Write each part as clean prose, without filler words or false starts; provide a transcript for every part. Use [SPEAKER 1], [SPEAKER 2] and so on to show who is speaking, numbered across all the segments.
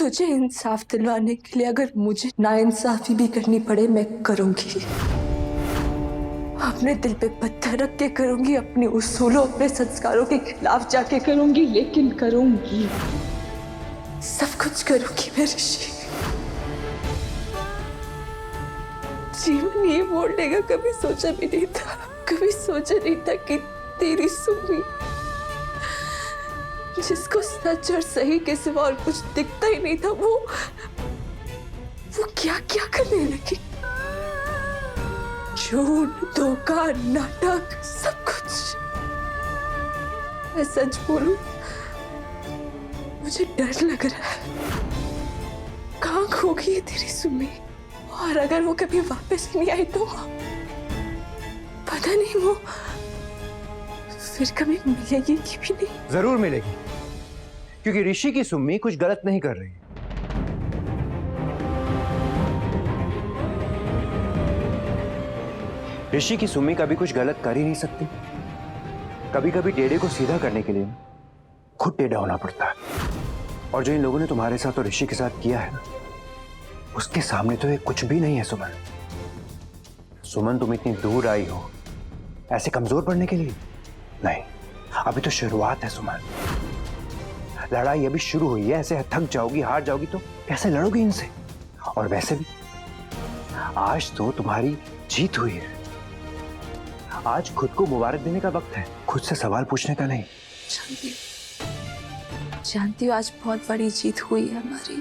[SPEAKER 1] तुझे इंसाफ दिलवाने के लिए अगर मुझे नाइंसाफी भी करनी पड़े मैं करूंगी। अपने दिल पे पत्थर रख के करूंगी, अपने उसूलों अपने संस्कारों के खिलाफ जाके करूंगी, लेकिन करूंगी, सब कुछ करूंगी मैं ऋषि। जीवन ये मोड़ लेगा कभी सोचा भी नहीं था, कभी सोचा नहीं था कि तेरी सुमी जिसको सच और सही के सिवा और कुछ दिखता ही नहीं था वो क्या क्या करने लगी। झूठ, धोखा, नाटक, सब कुछ। मैं सच बोलूं मुझे डर लग रहा है, कहाँ खो गई है तेरी सुमी, और अगर वो कभी वापस नहीं आई तो पता नहीं वो फिर कभी मिलेगी कि भी नहीं।
[SPEAKER 2] जरूर मिलेगी, क्योंकि ऋषि की सुम्मी कुछ गलत नहीं कर रही। ऋषि की सुम्मी कभी कुछ गलत कर ही नहीं सकती। कभी कभी टेढ़े को सीधा करने के लिए खुद टेढ़ा होना पड़ता है, और जो इन लोगों ने तुम्हारे साथ और ऋषि के साथ किया है ना, उसके सामने तो ये कुछ भी नहीं है। सुमन, सुमन तुम इतनी दूर आई हो ऐसे कमजोर पड़ने के लिए नहीं, अभी तो शुरुआत है सुमन। लड़ाई अभी शुरू हुई है, ऐसे थक जाओगी, हार जाओगी तो कैसे लड़ोगी इनसे। और वैसे भी आज तो तुम्हारी जीत हुई है, आज खुद को मुबारक देने का वक्त है, खुद से सवाल पूछने का नहीं।
[SPEAKER 1] जानती हूँ आज बहुत बड़ी जीत हुई है हमारी,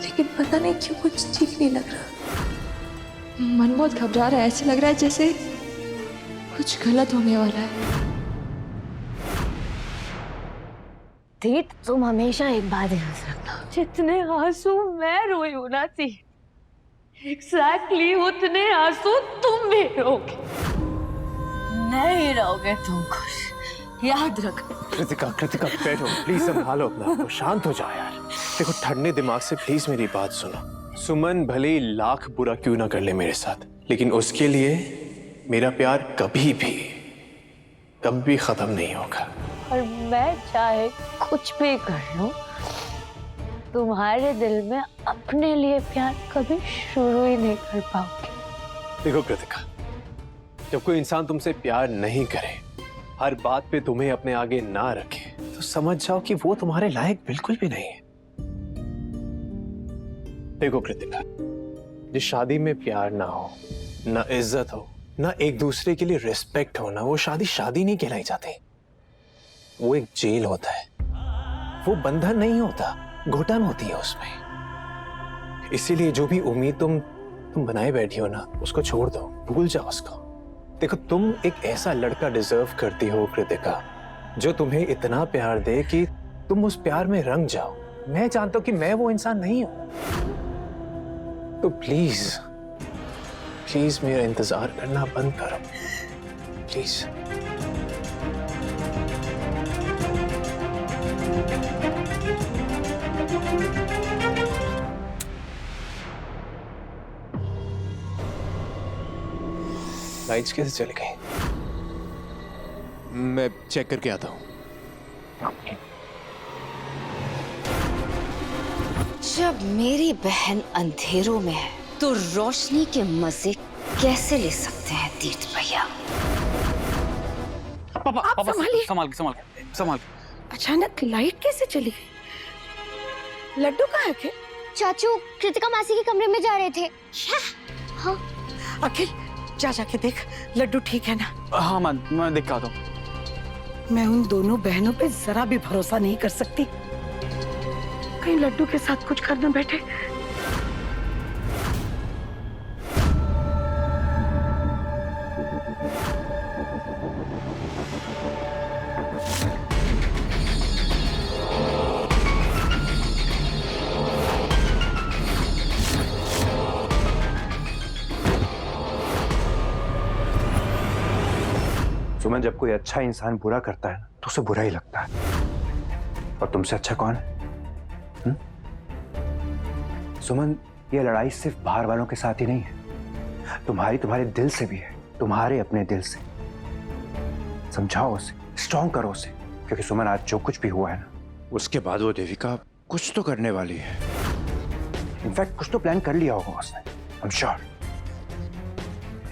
[SPEAKER 1] लेकिन पता नहीं क्यों कुछ ठीक नहीं लग रहा। मन बहुत घबरा रहा है, ऐसे लग रहा है जैसे कुछ गलत होने वाला है।
[SPEAKER 3] दीद, तुम हमेशा एक बात याद रखना, जितने आंसू मैं रोई हूं ना दी, एग्जैक्टली उतने आंसू तुम भी रोगे। नहीं रहोगे तुम खुश, याद रखो।
[SPEAKER 4] कृतिका, कृतिका बैठो प्लीज, संभालो अपना आप को, शांत हो जाओ यार। देखो ठंडे दिमाग से प्लीज मेरी बात सुनो। सुमन भले ही लाख बुरा क्यों ना कर ले मेरे साथ, लेकिन उसके लिए मेरा प्यार कभी भी खत्म नहीं होगा।
[SPEAKER 3] और मैं चाहे कुछ भी कर लूं, तुम्हारे दिल में अपने लिए प्यार कभी शुरू ही नहीं कर पाऊंगी।
[SPEAKER 4] देखो कृतिका, जब कोई इंसान तुमसे प्यार नहीं करे, हर बात पे तुम्हें अपने आगे ना रखे, तो समझ जाओ कि वो तुम्हारे लायक बिल्कुल भी नहीं है। देखो कृतिका, जिस शादी में प्यार ना हो, ना इज्जत हो, ना एक दूसरे के लिए रिस्पेक्ट हो, ना वो शादी शादी नहीं कहलाई जाती। वो एक जेल होता है, वो बंधन नहीं होता, घुटन होती है उसमें। इसीलिए जो भी उम्मीद तुम बनाए बैठी हो ना, उसको छोड़ दो, भूल जाओ उसको। देखो तुम एक ऐसा लड़का डिजर्व करती हो कृतिका, जो तुम्हें इतना प्यार दे कि तुम उस प्यार में रंग जाओ। मैं जानता हूं कि मैं वो इंसान नहीं हूं, तो प्लीज प्लीज मेरा इंतजार करना बंद करो प्लीज। लाइट्स कैसे चली गई? मैं चेक करके आता हूँ।
[SPEAKER 5] जब मेरी बहन अंधेरों में है तो रोशनी के मजे कैसे ले सकते हैं तीर्थ भैया?
[SPEAKER 6] पापा, पापा संभाल के।
[SPEAKER 7] अचानक लाइट कैसे चली गई? लड्डू कहाँ है? अखिल,
[SPEAKER 8] चाचू कृतिका मासी के कमरे में जा रहे थे। हाँ
[SPEAKER 7] अखिल जा जाके देख, लड्डू ठीक है ना?
[SPEAKER 6] हाँ मैं देख के आता हूँ।
[SPEAKER 7] मैं उन दोनों बहनों पे जरा भी भरोसा नहीं कर सकती, कहीं लड्डू के साथ कुछ करना बैठे।
[SPEAKER 2] सुमन, जब कोई अच्छा इंसान बुरा करता है तो उसे बुरा ही लगता है, और तुमसे अच्छा कौन है? सुमन, ये लड़ाई सिर्फ बाहर वालों के साथ ही नहीं है, तुम्हारे दिल से भी है, तुम्हारे अपने दिल से। समझाओ उसे, स्ट्रॉन्ग करो उसे, क्योंकि सुमन आज जो कुछ भी हुआ है ना, उसके बाद वो देविका कुछ तो करने वाली है। इनफैक्ट कुछ तो प्लान कर लिया होगा उसने, आई एम श्योर।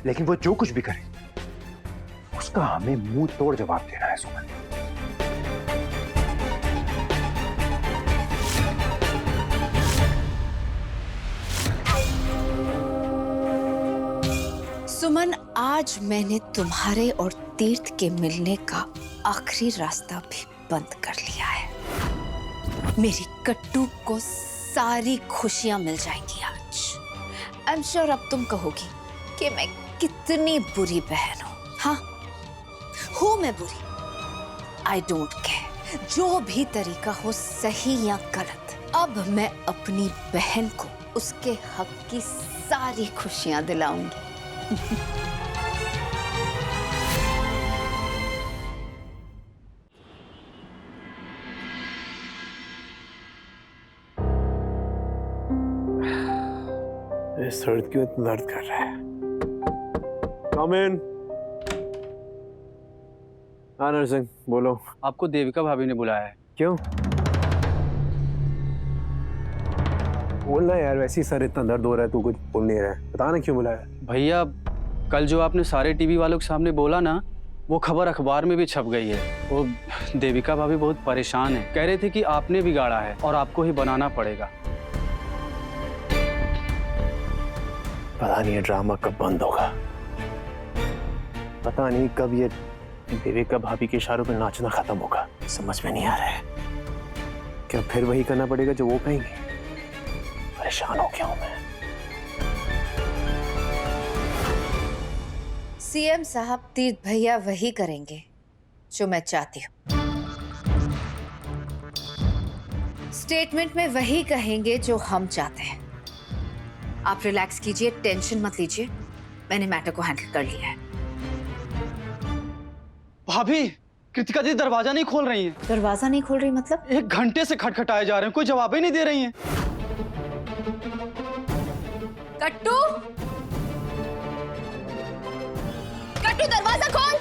[SPEAKER 2] लेकिन वो जो कुछ भी करे उसका हमें मुंह तोड़ जवाब देना है सुमन।
[SPEAKER 5] सुमन, आज मैंने तुम्हारे और तीर्थ के मिलने का आखिरी रास्ता भी बंद कर लिया है। मेरी कट्टू को सारी खुशियां मिल जाएंगी आज। आई एम श्योर अब तुम कहोगी कि मैं कितनी बुरी बहन हूं। हाँ, हूं मैं बुरी। आई डोंट केयर, जो भी तरीका हो, सही या गलत, अब मैं अपनी बहन को उसके हक की सारी खुशियां दिलाऊंगी।
[SPEAKER 4] इस दर्द क्यों इतना दर्द कर रहा है? Come in. हाँ नरसिंह, बोलो।
[SPEAKER 6] आपको देविका भाभी ने बुलाया है।
[SPEAKER 4] क्यों? बोलना यार, वैसे ही सर इतना दर्द हो रहा है, तू कुछ बोल नहीं रहा है। बता ना क्यों बुलाया?
[SPEAKER 6] भैया, कल जो आपने सारे टीवी वालों के सामने बोला ना, वो खबर अखबार में भी छप गई है। वो देविका भाभी बहुत परेशान है, कह रहे थे कि आपने बिगाड़ा है और आपको ही बनाना पड़ेगा।
[SPEAKER 4] पता नहीं ये ड्रामा कब बंद होगा। पता नहीं कब ये देविका भाभी के इशारों पे नाचना खत्म होगा। समझ में नहीं आ रहा है। क्या फिर वही करना पड़ेगा जो वो कहेंगे? परेशान हो गया हूं मैं।
[SPEAKER 5] सीएम साहब, तीर्थ भैया वही करेंगे जो मैं चाहती हूँ। स्टेटमेंट में वही कहेंगे जो हम चाहते हैं। आप रिलैक्स कीजिए, टेंशन मत लीजिए, मैंने मैटर को हैंडल कर लिया है।
[SPEAKER 6] भाभी, कृतिका जी दरवाजा नहीं खोल रही हैं।
[SPEAKER 5] दरवाजा नहीं खोल रही मतलब?
[SPEAKER 6] 1 घंटे से खटखटाए जा रहे हैं, कोई जवाब ही नहीं दे रही हैं।
[SPEAKER 5] कट्टू, कट्टू दरवाजा खोल।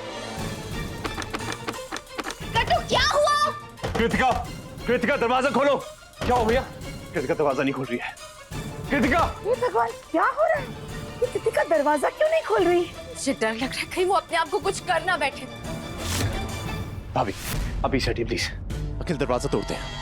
[SPEAKER 5] कट्टू, क्या हुआ?
[SPEAKER 2] कृतिका, कृतिका दरवाजा खोलो। क्या हो भैया? कृतिका दरवाजा नहीं खोल रही है। कृतिका!
[SPEAKER 7] ये भगवान, क्या हो रहा है? ये कृतिका दरवाजा क्यों नहीं खोल रही?
[SPEAKER 5] मुझे डर लग रहा है कहीं वो अपने आप को कुछ कर ना बैठे।
[SPEAKER 2] भाभी, अभी से हटिए प्लीज। अखिल दरवाजा तोड़ते हैं।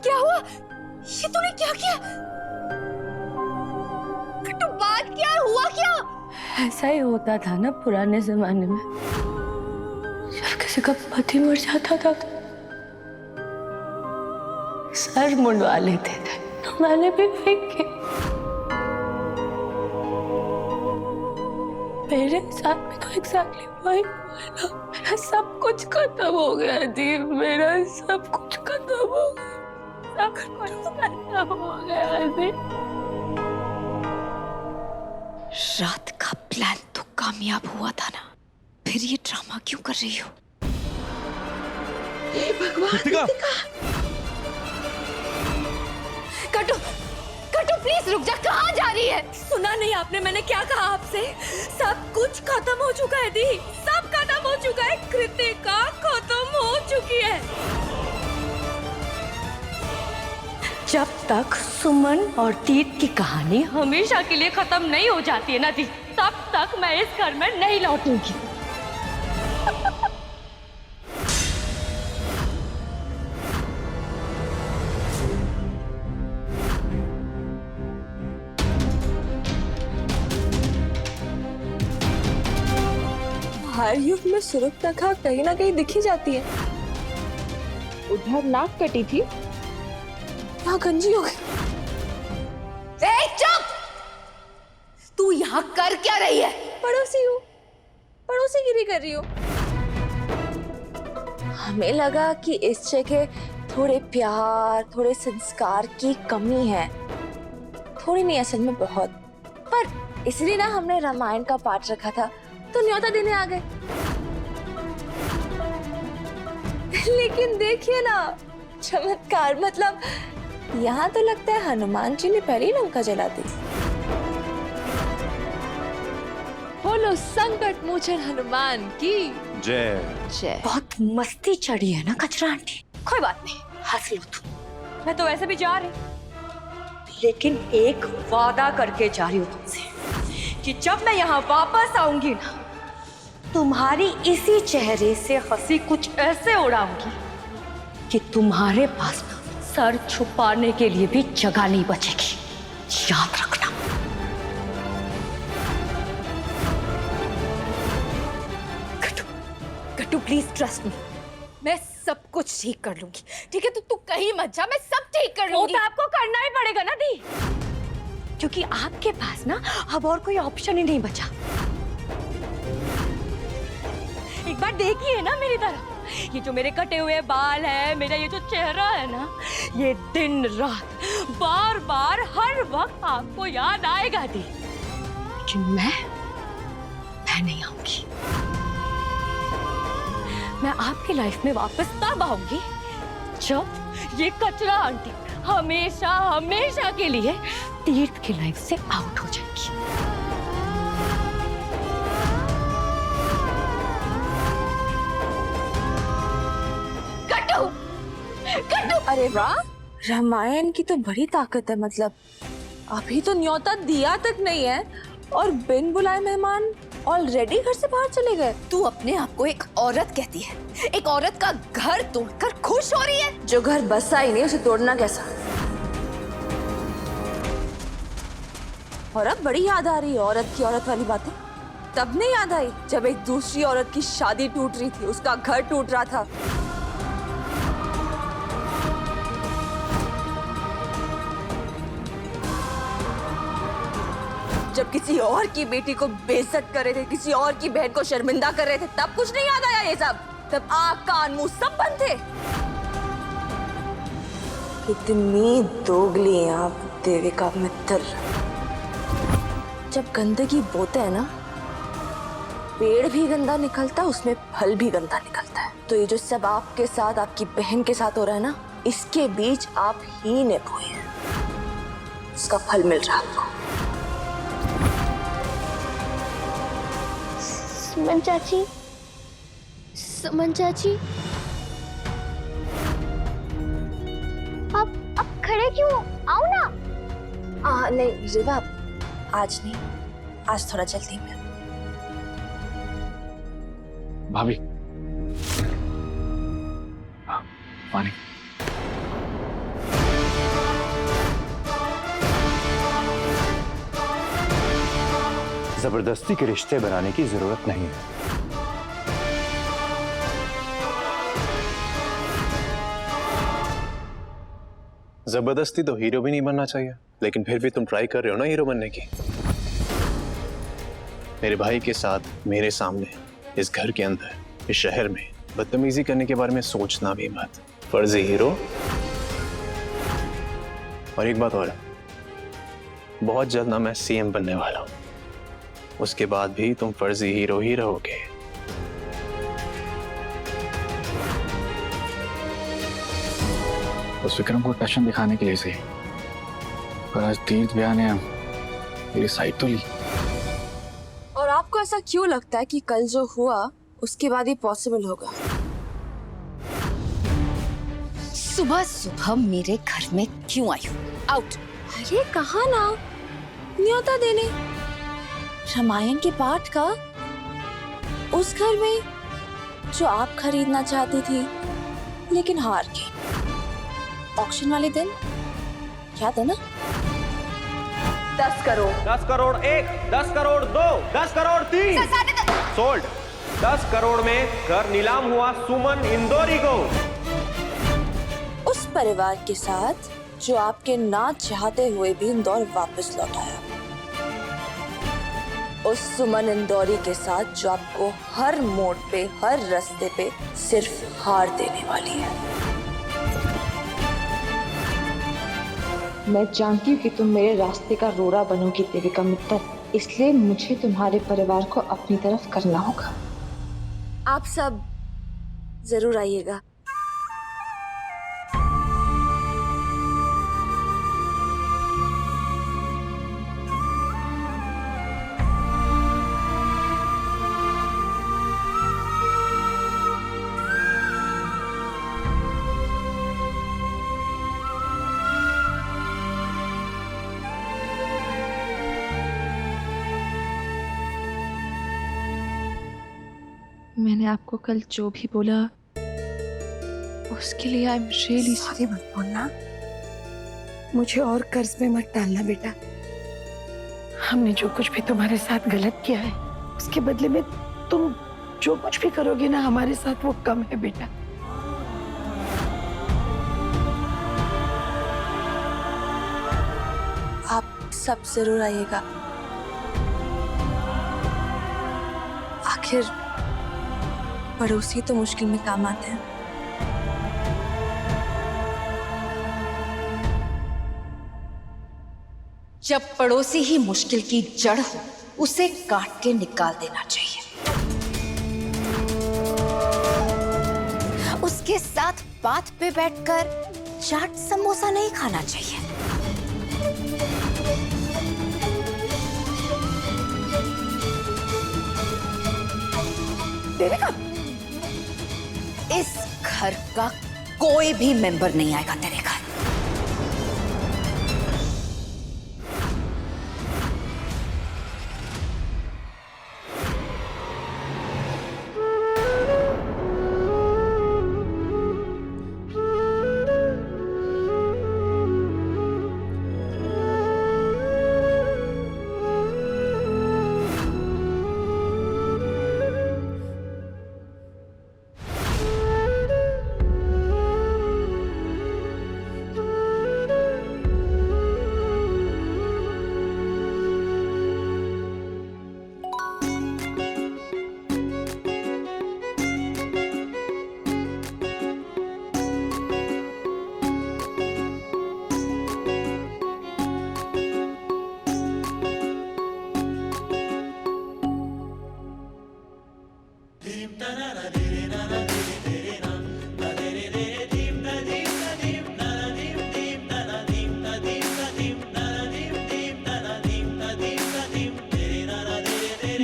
[SPEAKER 5] क्या हुआ? ये तूने क्या किया? कट्टू, बात क्या है? हुआ क्या?
[SPEAKER 3] ऐसा ही होता था ना पुराने जमाने में, जब किसी का पति मर जाता था तो सर मुंडवा लेते थे। तो मैंने भी फेंके। मेरे साथ में तो एग्जैक्टली वही हुआ है ना। मेरा सब कुछ खत्म हो गया दीप, मेरा सब कुछ खत्म हो गया, सब कुछ खत्म हो गया दीप।
[SPEAKER 5] रात का प्लान तो कामयाब हुआ था ना, फिर ये ड्रामा क्यों कर रही हो?
[SPEAKER 7] हे भगवान, कृतिका!
[SPEAKER 5] कट्टू, कट्टू प्लीज रुक जा, कहाँ जा रही है?
[SPEAKER 3] सुना नहीं आपने मैंने क्या कहा आपसे? सब कुछ खत्म हो चुका है दी, सब खत्म हो चुका है। कृतिका खत्म हो चुकी है। जब तक सुमन और तीर्थ की कहानी हमेशा के लिए खत्म नहीं हो जाती है ना दी, तब तक मैं इस घर में नहीं लौटूंगी।
[SPEAKER 1] हर युग में सुरक्षा कहीं ना कहीं दिखी जाती है। उधर नाक कटी थी, यहाँ गंजी हो गई।
[SPEAKER 5] चुप! तू यहाँ कर क्या रही है?
[SPEAKER 1] पड़ोसी हूँ। मौसीगिरी कर रही हो? हमें लगा कि इस जगह थोड़े प्यार, थोड़े संस्कार की कमी है। थोड़ी नहीं, असल में बहुत। पर इसलिए ना हमने रामायण का पाठ रखा था, तो न्योता देने आ गए। लेकिन देखिए ना, चमत्कार, मतलब यहाँ तो लगता है हनुमान जी ने पहले ही लंका जला दी। बोलो संकट मोचन हनुमान की
[SPEAKER 2] जय।
[SPEAKER 1] जय।
[SPEAKER 3] बहुत मस्ती चढ़ी है ना कचरा आंटी। कोई बात नहीं, हंस लो तुम। मैं तो वैसे भी जा रही, लेकिन एक वादा करके जा रही हूँ तुमसे कि जब मैं यहाँ वापस आऊंगी ना, तुम्हारी इसी चेहरे से हंसी कुछ ऐसे उड़ाऊंगी कि तुम्हारे पास ना सर छुपाने के लिए भी जगह नहीं बचेगी। याद रखना।
[SPEAKER 5] कट्टू प्लीज ट्रस्ट मी, मैं सब कुछ ठीक कर लूंगी, ठीक है? तो तू कहीं मत जा, मैं सब ठीक कर
[SPEAKER 3] वो
[SPEAKER 5] लूंगी।
[SPEAKER 3] तो आपको करना ही पड़ेगा ना दी, क्योंकि आपके पास ना अब और कोई ऑप्शन ही नहीं बचा। एक बार देखिए ना मेरी तरफ, ये जो मेरे कटे हुए बाल है, मेरा ये जो चेहरा है ना, ये दिन रात बार बार हर वक्त आपको याद आएगा दी। लेकिन मैं नहीं आऊंगी। मैं आपकी लाइफ में वापस तब आऊंगी जब ये कचरा आंटी हमेशा हमेशा के लिए तीर्थ की लाइफ से आउट हो जाएगी।
[SPEAKER 5] कट्टू, कट्टू,
[SPEAKER 1] अरे वाह, रामायण की तो बड़ी ताकत है। मतलब अभी तो न्योता दिया तक नहीं है और बिन बुलाए मेहमान ऑलरेडी घर से बाहर चले गए।
[SPEAKER 5] तू अपने आप को एक औरत कहती है, एक औरत का घर तोड़कर खुश हो रही है?
[SPEAKER 1] जो घर बसा ही नहीं, उसे तोड़ना कैसा? और अब बड़ी याद आ रही है औरत की औरत वाली बातें। तब नहीं याद आई जब एक दूसरी औरत की शादी टूट रही थी, उसका घर टूट रहा था। जब किसी और की बेटी को बेइज्जत कर रहे थे, किसी और की बहन को शर्मिंदा कर रहे थे, तब कुछ नहीं याद आया ये सब? तब आँख कान मुंह सब बंद थे। कितनी दोगली हैं आप देविका मित्तल। जब गंदगी बोते हैं ना, पेड़ भी गंदा निकलता है, उसमें फल भी गंदा निकलता है। तो ये जो सब आपके साथ, आपकी बहन के साथ हो रहा है ना, इसके बीज आप ही ने बोए हैं, उसका फल मिल रहा है आपको।
[SPEAKER 8] सुमन चाची, सुमन चाची, आप खड़े क्यों? आओ ना।
[SPEAKER 1] नहीं रिवा, आज नहीं, आज थोड़ा जल्दी में।
[SPEAKER 6] भाभी, पानी।
[SPEAKER 2] जबरदस्ती के रिश्ते बनाने की जरूरत नहीं है।
[SPEAKER 4] जबरदस्ती तो हीरो भी नहीं बनना चाहिए, लेकिन फिर भी तुम ट्राई कर रहे हो ना हीरो बनने की। मेरे भाई के साथ मेरे सामने, इस घर के अंदर, इस शहर में बदतमीजी करने के बारे में सोचना भी मत। फर्जी हीरो। और एक बात और, बहुत जल्द ना मैं सीएम बनने वाला हूं, उसके बाद भी तुम फर्जी हीरो ही रहोगे।
[SPEAKER 6] उस विक्रम को टशन दिखाने के लिए सही, पर आज तीर्थ भैया ने मेरी साइड तो ली।
[SPEAKER 1] और आपको ऐसा क्यों लगता है कि कल जो हुआ उसके बाद ही पॉसिबल होगा?
[SPEAKER 5] सुबह सुबह मेरे घर में क्यों आई हो? आउट।
[SPEAKER 1] अरे कहा ना, न्योता देने रामायण के पाठ का, उस घर में जो आप खरीदना चाहती थी लेकिन हार गई। ऑक्शन वाले दिन याद है ना? 10 करोड़।
[SPEAKER 9] 10 करोड़ 1, 10 करोड़ 2, 10 करोड़ 3 सोल्ड। 10 करोड़ में घर नीलाम हुआ सुमन इंदौरी को।
[SPEAKER 1] उस परिवार के साथ जो आपके ना चाहते हुए भी इंदौर वापस लौट आया। उस सुमन इंदौरी के साथ जो आपको हर मोड़ पे, हर रास्ते पे सिर्फ हार देने वाली है।
[SPEAKER 3] मैं जानती हूँ कि तुम मेरे रास्ते का रोड़ा बनोगी देविका मित्तल, इसलिए मुझे तुम्हारे परिवार को अपनी तरफ करना होगा।
[SPEAKER 1] आप सब जरूर आइएगा।
[SPEAKER 3] मैंने आपको कल जो भी बोला उसके लिए आई एम रियली सॉरी।
[SPEAKER 7] मत बोलना, मुझे और कर्ज में मत डालना बेटा। हमने जो कुछ भी तुम्हारे साथ गलत किया है उसके बदले में तुम जो कुछ भी करोगे ना हमारे साथ वो कम है बेटा।
[SPEAKER 1] आप सब जरूर आइएगा। आखिर पड़ोसी तो मुश्किल में काम आते हैं।
[SPEAKER 5] जब पड़ोसी ही मुश्किल की जड़ हो, उसे काट के निकाल देना चाहिए। उसके साथ बात पे बैठकर चाट समोसा नहीं खाना चाहिए। देविका, इस घर का कोई भी मेंबर नहीं आएगा तेरे घर।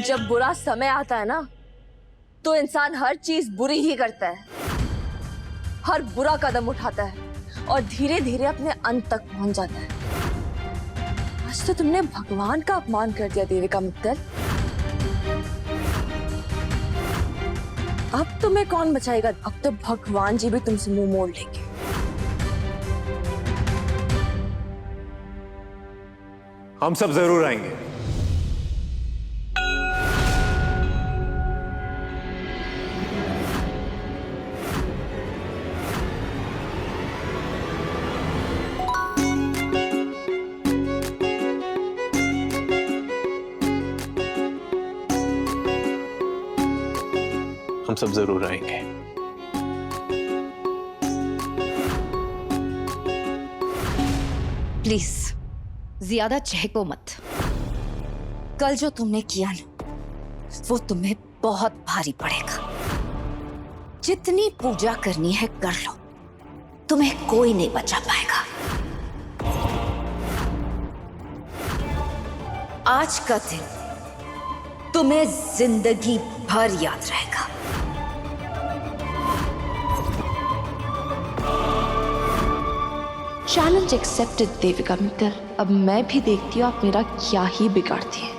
[SPEAKER 1] जब बुरा समय आता है ना, तो इंसान हर चीज बुरी ही करता है, हर बुरा कदम उठाता है और धीरे धीरे अपने अंत तक पहुंच जाता है। आज तो तुमने भगवान का अपमान कर दिया देविका मित्तल। अब तुम्हें कौन बचाएगा? अब तो भगवान जी भी तुमसे मुंह मोड़ लेंगे।
[SPEAKER 4] हम सब जरूर आएंगे। हम सब जरूर आएंगे।
[SPEAKER 5] प्लीज ज्यादा चहको मत। कल जो तुमने किया ना, वो तुम्हें बहुत भारी पड़ेगा। जितनी पूजा करनी है कर लो, तुम्हें कोई नहीं बचा पाएगा। आज का दिन तुम्हें जिंदगी भर याद रहेगा।
[SPEAKER 3] Challenge accepted Devika Mittal. अब मैं भी देखती हूँ आप मेरा क्या ही बिगाड़ती है।